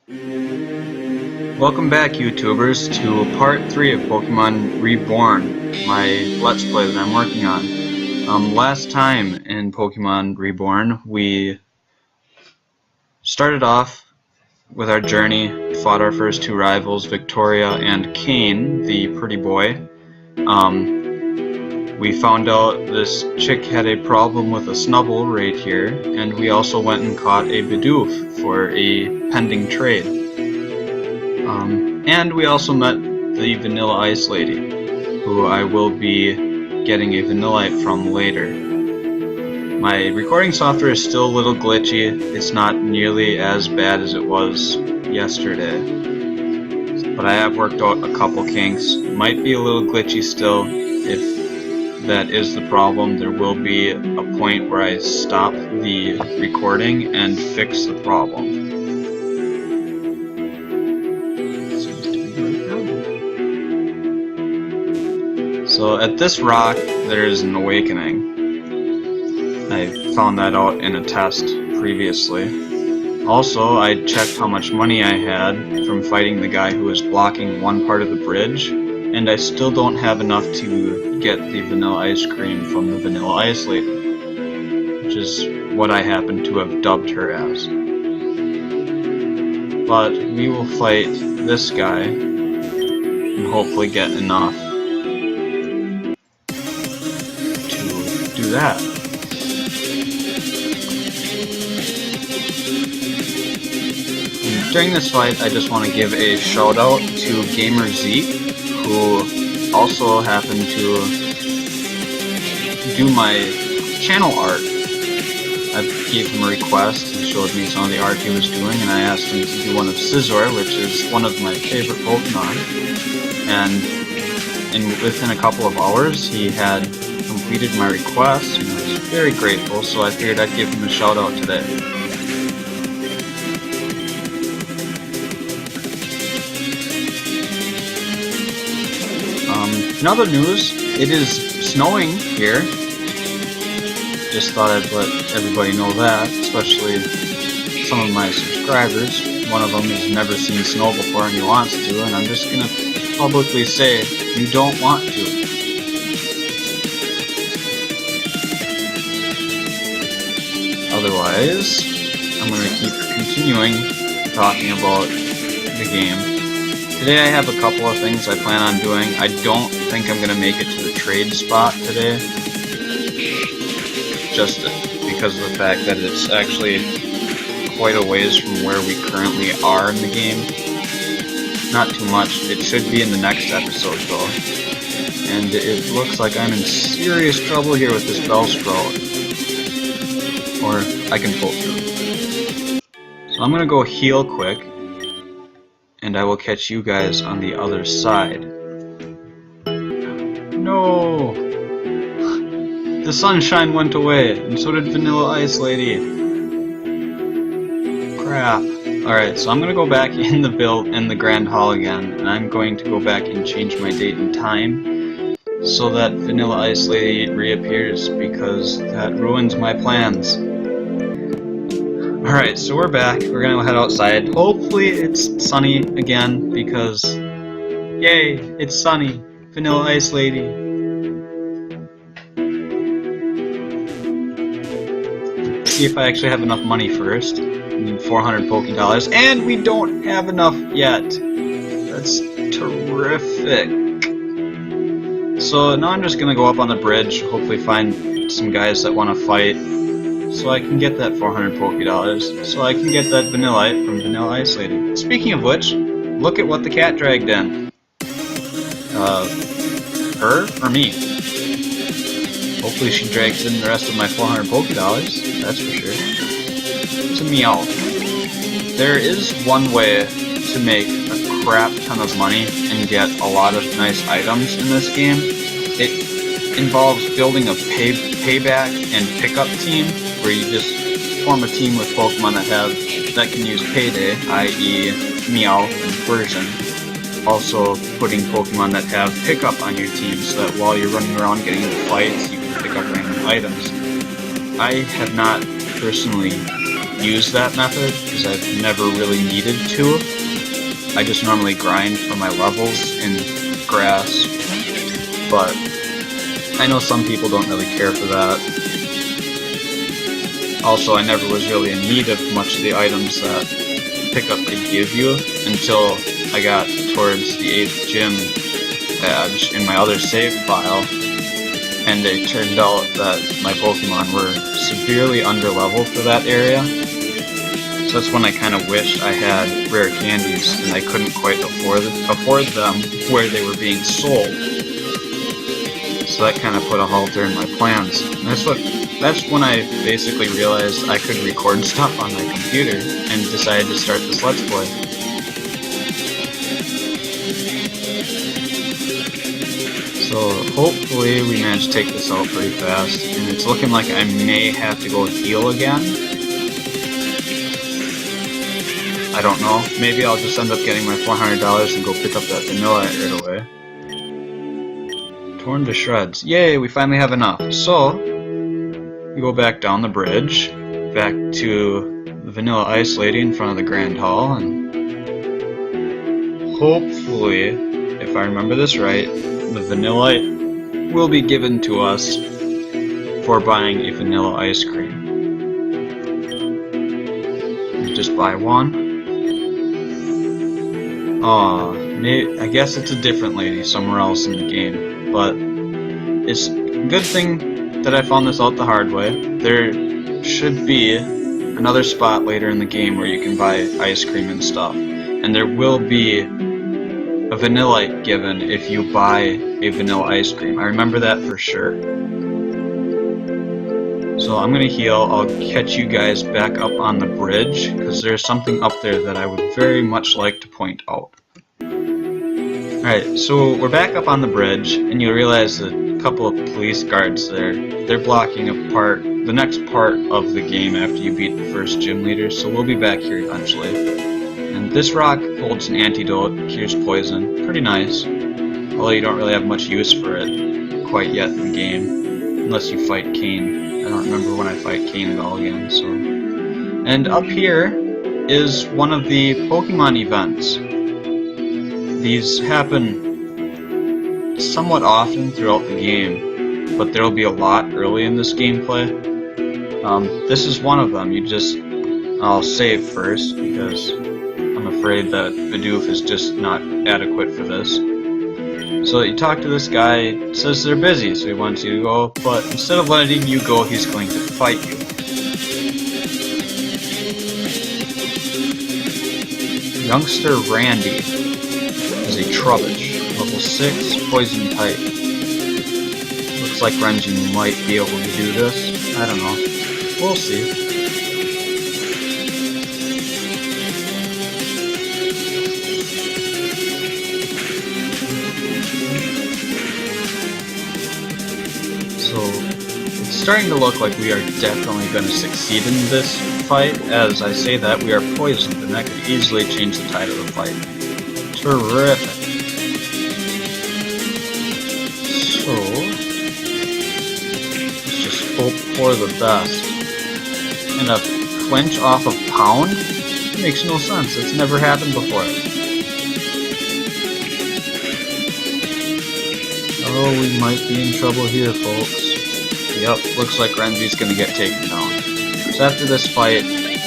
Welcome back, YouTubers, to part 3 of Pokemon Reborn, my Let's Play that I'm working on. Last time in Pokemon Reborn, we started off with our journey, fought our first two rivals, Victoria and Kane, the pretty boy. We found out this chick had a problem with a Snubbull right here, and we also went and caught a Bidoof for a pending trade. And we also met the Vanilla Ice Lady, who I will be getting a Vanillite from later. My recording software is still a little glitchy. It's not nearly as bad as it was yesterday, but I have worked out a couple kinks. It might be a little glitchy still. If that is the problem, there will be a point where I stop the recording and fix the problem. So at this rock, there is an awakening. I found that out in a test previously. Also, I checked how much money I had from fighting the guy who was blocking one part of the bridge, and I still don't have enough to get the vanilla ice cream from the Vanilla Ice Lady, which is what I happen to have dubbed her as. But we will fight this guy and hopefully get enough do that. And during this fight, I just want to give a shout out to Gamer Zeke, who also happened to do my channel art. I gave him a request, he showed me some of the art he was doing, and I asked him to do one of Scizor, which is one of my favorite Pokemon. And within a couple of hours, he had completed my request, and I was very grateful, so I figured I'd give him a shout out today. In other news, it is snowing here. Just thought I'd let everybody know that, especially some of my subscribers. One of them has never seen snow before and he wants to, and I'm just gonna publicly say, you don't want to. Otherwise, I'm going to keep continuing talking about the game. Today I have a couple of things I plan on doing. I don't think I'm going to make it to the trade spot today, just because of the fact that it's actually quite a ways from where we currently are in the game. Not too much. It should be in the next episode though. And it looks like I'm in serious trouble here with this Bellsprout. Or I can pull through. So I'm gonna go heal quick, and I will catch you guys on the other side. No! The sunshine went away, and so did Vanilla Ice Lady. Crap. Alright, so I'm gonna go back in the Grand Hall again, and I'm going to go back and change my date and time so that Vanilla Ice Lady reappears, because that ruins my plans. Alright, so we're back. We're gonna head outside. Hopefully it's sunny again, because yay, it's sunny. Vanilla Ice Lady. See if I actually have enough money first. I need 400 Pokédollars, and we don't have enough yet. That's terrific. So now I'm just gonna go up on the bridge, hopefully find some guys that want to fight, so I can get that 400 Pokédollars, so I can get that Vanillite from Vanilla Ice Lady. Speaking of which, look at what the cat dragged in. Her or me? Hopefully she drags in the rest of my 400 Pokédollars, that's for sure. It's a Meowth. There is one way to make a crap ton of money and get a lot of nice items in this game. It involves building a payback and pickup team, where you just form a team with Pokemon that can use Payday, i.e. Meowth and Version. Also putting Pokemon that have pickup on your team, so that while you're running around getting into fights, you can pick up random items. I have not personally use that method because I've never really needed to. I just normally grind for my levels in grass, but I know some people don't really care for that. Also, I never was really in need of much of the items that pickup could give you until I got towards the 8th gym badge in my other save file, and it turned out that my Pokemon were severely underleveled for that area. So that's when I kind of wished I had rare candies, and I couldn't quite afford them where they were being sold. So that kind of put a halter in my plans. And that's when I basically realized I could record stuff on my computer and decided to start this Let's Play. So hopefully we managed to take this out pretty fast, and it's looking like I may have to go heal again. I don't know, maybe I'll just end up getting my $400 and go pick up that vanilla right away. Torn to shreds. Yay, we finally have enough. So, we go back down the bridge, back to the Vanilla Ice Lady in front of the Grand Hall, and hopefully, if I remember this right, the Vanillite will be given to us for buying a vanilla ice cream. You just buy one. I guess it's a different lady somewhere else in the game, but it's a good thing that I found this out the hard way. There should be another spot later in the game where you can buy ice cream and stuff, and there will be a Vanillite given if you buy a vanilla ice cream. I remember that for sure. So I'm gonna heal. I'll catch you guys back up on the bridge, because there's something up there that I would very much like to point out. Alright, so we're back up on the bridge, and you'll realize that a couple of police guards there, they're blocking the next part of the game after you beat the first gym leader, so we'll be back here eventually. And this rock holds an antidote, cures poison. Pretty nice. Although you don't really have much use for it quite yet in the game. Unless you fight Kane. I don't remember when I fight Kane at all again, so... And up here is one of the Pokemon events. These happen somewhat often throughout the game, but there will be a lot early in this gameplay. This is one of them. I'll save first, because I'm afraid that Bidoof is just not adequate for this. So you talk to this guy, says they're busy, so he wants you to go, but instead of letting you go, he's going to fight you. Youngster Randy is a Trubbish, level 6, poison type. Looks like Renji might be able to do this. I don't know. We'll see. So, it's starting to look like we are definitely going to succeed in this fight. As I say that, we are poisoned, and that could easily change the tide of the fight. Terrific. So, let's just hope for the best. And a flinch off of Pound? It makes no sense. It's never happened before. Oh, we might be in trouble here, folks. Yep, looks like Renji's gonna get taken down. So after this fight,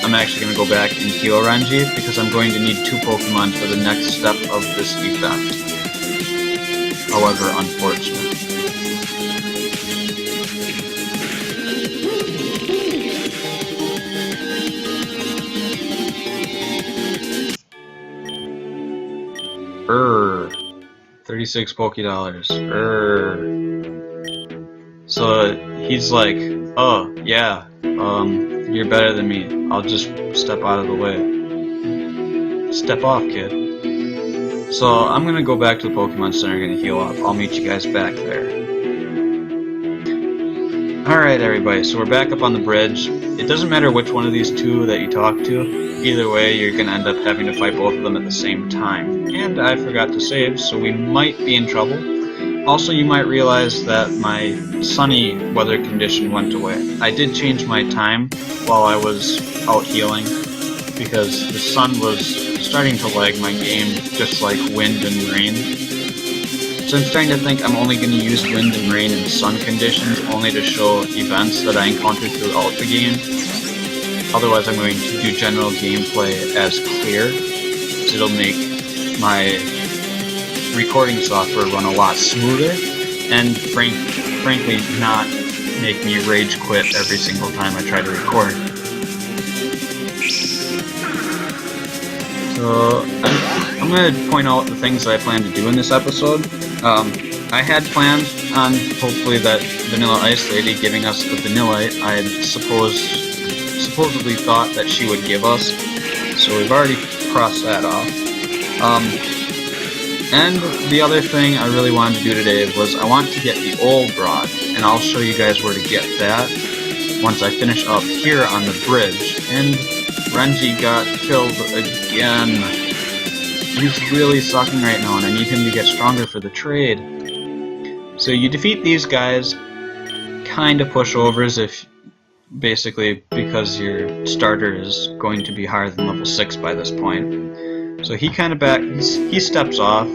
I'm actually gonna go back and heal Renji, because I'm going to need 2 Pokemon for the next step of this event. However unfortunate. $36 Pokédollars. So he's like, oh yeah, you're better than me. I'll just step out of the way. Step off, kid. So I'm gonna go back to the Pokemon Center, gonna heal up. I'll meet you guys back there. Alright everybody, so we're back up on the bridge. It doesn't matter which one of these 2 that you talk to. Either way, you're gonna end up having to fight both of them at the same time. And I forgot to save, so we might be in trouble. Also, you might realize that my sunny weather condition went away. I did change my time while I was out healing because the sun was starting to lag my game just like wind and rain. So I'm starting to think I'm only going to use wind and rain and sun conditions only to show events that I encountered throughout the game. Otherwise I'm going to do general gameplay as clear, so it'll make my recording software run a lot smoother, and frankly not make me rage quit every single time I try to record. So I'm going to point out the things that I plan to do in this episode. I had planned on hopefully that Vanilla Ice Lady giving us the Vanillite I had supposedly thought that she would give us, so we've already crossed that off. And the other thing I really wanted to do today was I want to get the old rod, and I'll show you guys where to get that once I finish up here on the bridge. And Renji got killed again. He's really sucking right now, and I need him to get stronger for the trade. So you defeat these guys, kind of pushovers, if basically because your starter is going to be higher than level 6 by this point. So he kind of he steps off.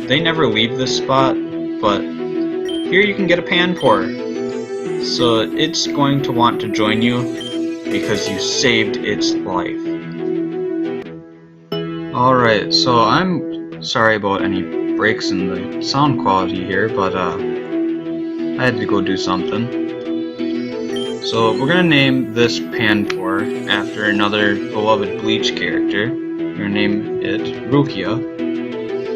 They never leave this spot, but here you can get a Panpour. So it's going to want to join you because you saved its life. Alright, so I'm sorry about any breaks in the sound quality here, but I had to go do something. So we're going to name this Panpour after another beloved Bleach character. We're going to name it Rukia.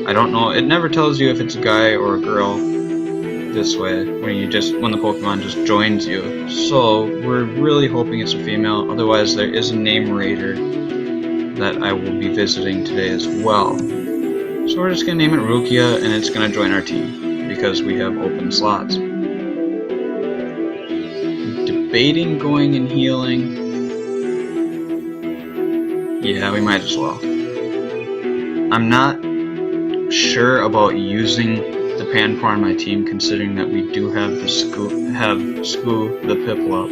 I don't know, it never tells you if it's a guy or a girl this way, when the Pokemon just joins you. So we're really hoping it's a female, otherwise there is a name raider that I will be visiting today as well. So we're just going to name it Rukia, and it's going to join our team, because we have open slots. Debating going and healing. Yeah, we might as well. I'm not sure about using the Panpour on my team, considering that we do have the Scoo the Piplup,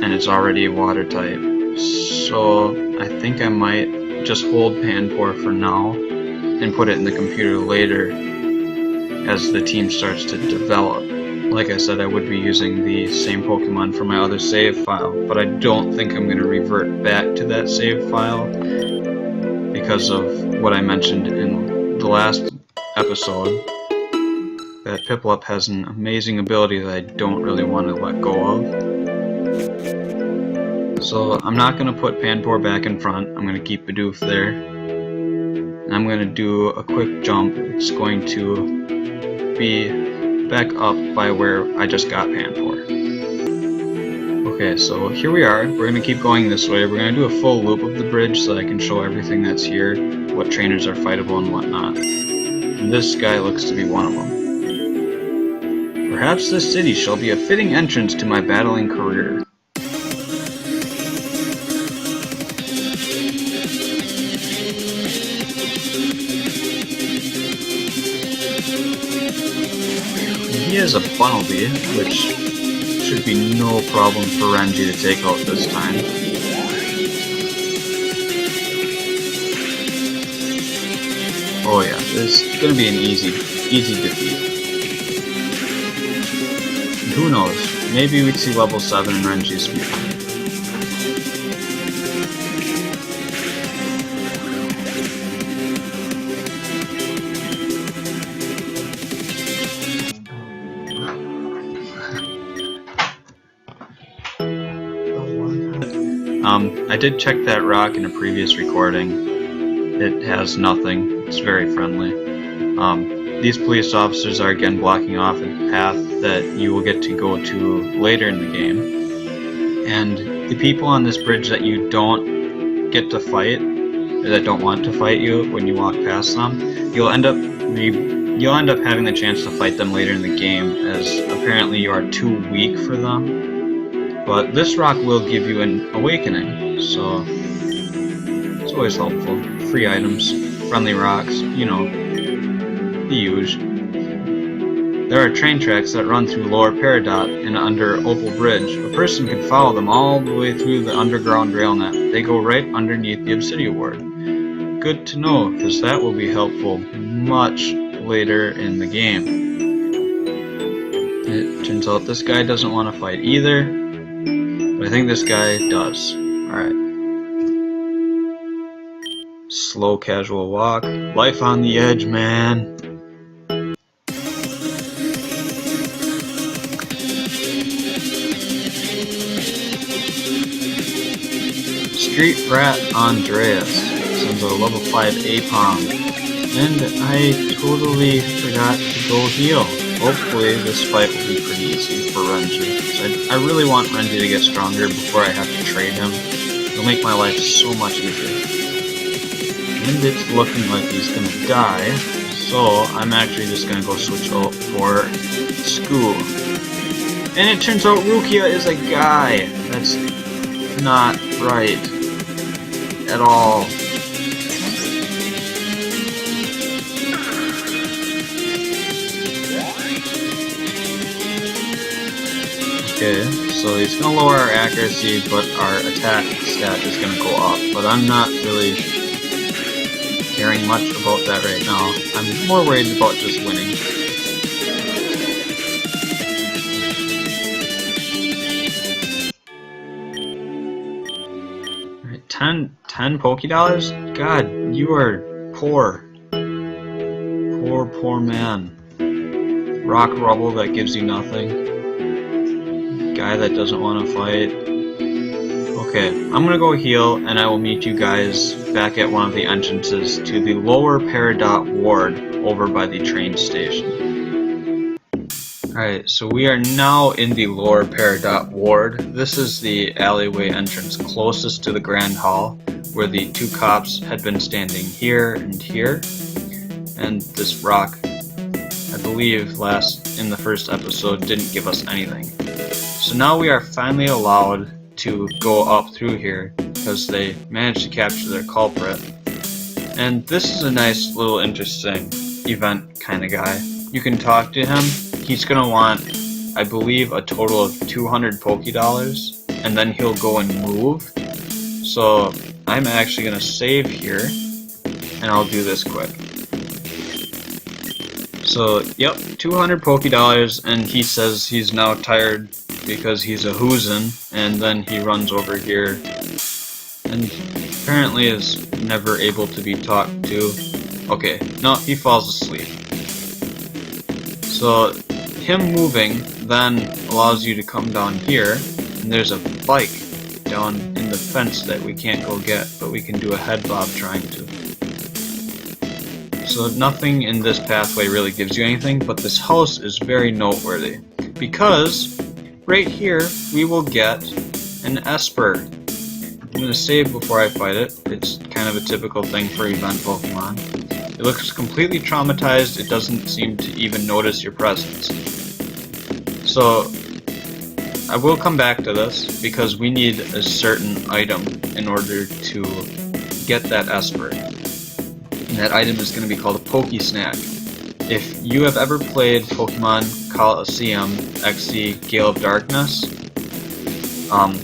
and it's already a water type. So I think I might just hold Panpour for now and put it in the computer later as the team starts to develop. Like I said, I would be using the same Pokemon for my other save file, but I don't think I'm going to revert back to that save file because of what I mentioned in the last episode, that Piplup has an amazing ability that I don't really want to let go of. So I'm not going to put Panpour back in front, I'm going to keep Bidoof there. And I'm going to do a quick jump. It's going to be back up by where I just got Panpour. Okay, so here we are. We're going to keep going this way. We're going to do a full loop of the bridge so that I can show everything that's here, what trainers are fightable and whatnot. And this guy looks to be one of them. Perhaps this city shall be a fitting entrance to my battling career. He has a Bunnelby, which should be no problem for Renji to take out this time. Oh yeah, this is going to be an easy defeat. And who knows, maybe we'd see level 7 in Renji's future. I did check that rock in a previous recording. It has nothing. It's very friendly. These police officers are again blocking off a path that you will get to go to later in the game. And the people on this bridge that you don't get to fight, or that don't want to fight you when you walk past them, you'll end up having the chance to fight them later in the game, as apparently you are too weak for them. But this rock will give you an awakening, so it's always helpful. Free items, friendly rocks, you know, the usual. There are train tracks that run through Lower Peridot and under Opal Bridge. A person can follow them all the way through the underground rail net. They go right underneath the Obsidian Ward. Good to know, because that will be helpful much later in the game. It turns out this guy doesn't want to fight either, but I think this guy does. Alright. Slow, casual walk. Life on the edge, man. Street Rat Andreas sends a level 5 Apom. And I totally forgot to go heal. Hopefully this fight will be pretty easy for Renji. I really want Renji to get stronger before I have to trade him. It'll make my life so much easier. And it's looking like he's gonna die, so I'm actually just gonna go switch out for School. And it turns out Rukia is a guy. That's not right at all. Okay, so he's gonna lower our accuracy, but our attack stat is gonna go up. But I'm not really caring much about that right now. I'm more worried about just winning. Alright, 10 Pokédollars? God, you are poor. Poor man. Rock rubble that gives you nothing. Guy that doesn't want to fight. Okay, I'm gonna go heal, and I will meet you guys back at one of the entrances to the Lower Peridot Ward over by the train station. Alright, so we are now in the Lower Peridot Ward. This is the alleyway entrance closest to the Grand Hall, where the two cops had been standing here and here. And this rock, I believe in the first episode, didn't give us anything. So now we are finally allowed to go up through here because they managed to capture their culprit. And this is a nice little interesting event kind of guy. You can talk to him. He's gonna want, I believe, a total of 200 Pokédollars, and then he'll go and move. So I'm actually gonna save here, and I'll do this quick. So, yep, 200 Pokédollars, and he says he's now tired because he's a Hoozen, and then he runs over here, and apparently is never able to be talked to. Okay, no, he falls asleep. So, him moving then allows you to come down here, and there's a bike down in the fence that we can't go get, but we can do a head bob trying to. So nothing in this pathway really gives you anything, but this house is very noteworthy, because right here we will get an Esper. I'm going to save before I fight it. It's kind of a typical thing for event Pokemon. It looks completely traumatized, it doesn't seem to even notice your presence. So I will come back to this, because we need a certain item in order to get that Esper. And that item is going to be called a Poke Snack. If you have ever played Pokemon Colosseum XC Gale of Darkness,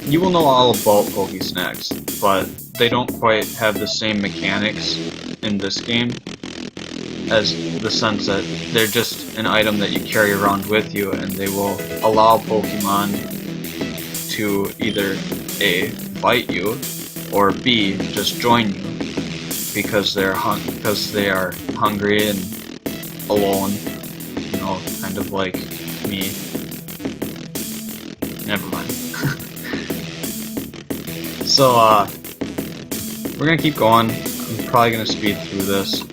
you will know all about Poke Snacks, but they don't quite have the same mechanics in this game, as the sense that they're just an item that you carry around with you, and they will allow Pokemon to either A, fight you, or B, just join you. Because they are hungry and alone, you know, kind of like me. Never mind. So, we're gonna keep going. I'm probably gonna speed through this.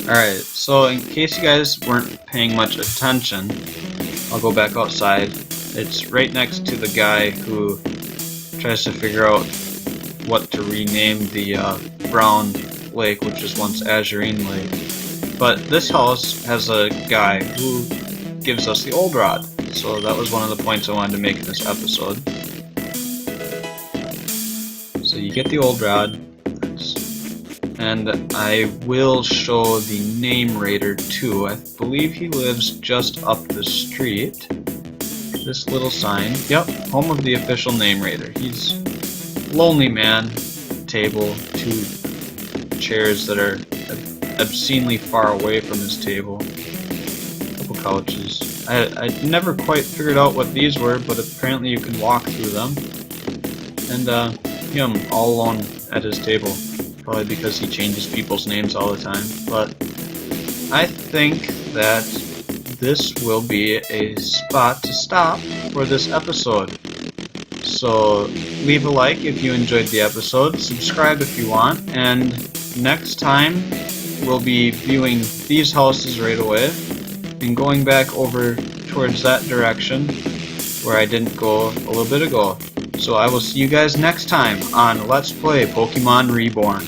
Alright, so in case you guys weren't paying much attention, I'll go back outside. It's right next to the guy who tries to figure out what to rename the brown lake, which was once Azurine Lake. But this house has a guy who gives us the old rod, so that was one of the points I wanted to make in this episode. So you get the old rod, and I will show the name raider too. I believe he lives just up the street. This little sign. Yep, home of the official name raider. He's lonely man, table, 2 chairs that are obscenely far away from his table, couple couches. I never quite figured out what these were, but apparently you can walk through them. And him all alone at his table, probably because he changes people's names all the time. But I think that this will be a spot to stop for this episode. So leave a like if you enjoyed the episode, subscribe if you want, and next time we'll be viewing these houses right away and going back over towards that direction where I didn't go a little bit ago. So I will see you guys next time on Let's Play Pokemon Reborn.